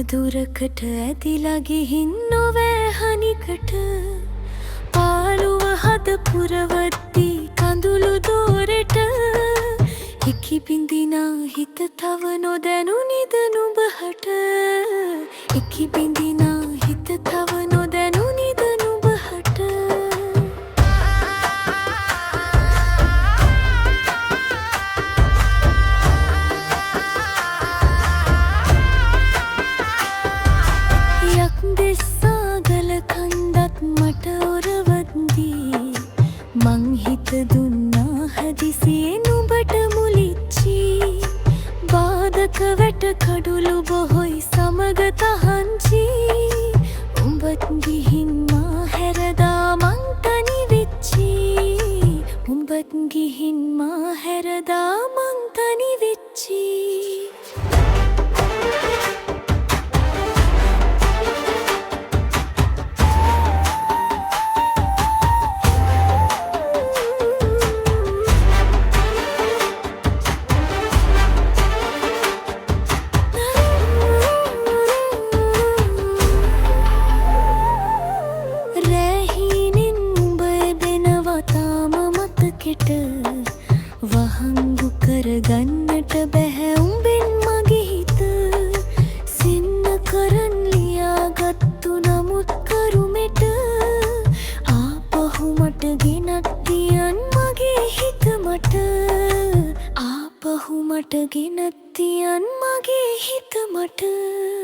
දුරකට ඇදිලා ගිහින් නොවෑ හනිකට පාළුව හද පුරවද්දී කඳුළු දෝරෙට හිකි බිඳිනා හිත තව නොදැනුනිද නුඹහට හිකි බිඳිනා හිත තව නොදැනුනිද නුඹහට මං හිත දුන්නා හදිසියේ නුඹට මුලිච්චි බාධක වැට කඩුළු බොහොයි සමග තහංචි උඹත් ගිහින් මා හැරදා මං තනි වෙච්චි උඹත් ගිහින් මා හැරදා මං තනි වෙච්චි වහංගු කරගන්නට බැහැ උඹෙන් මගේ හිත සින්න කරන් ලියාගත්තු නමුත් කරුමෙට ආපහු මට ගෙනත් තියන් මගේ හිත මට ආපහු මට ගෙනත් තියන් මගේ හිත මට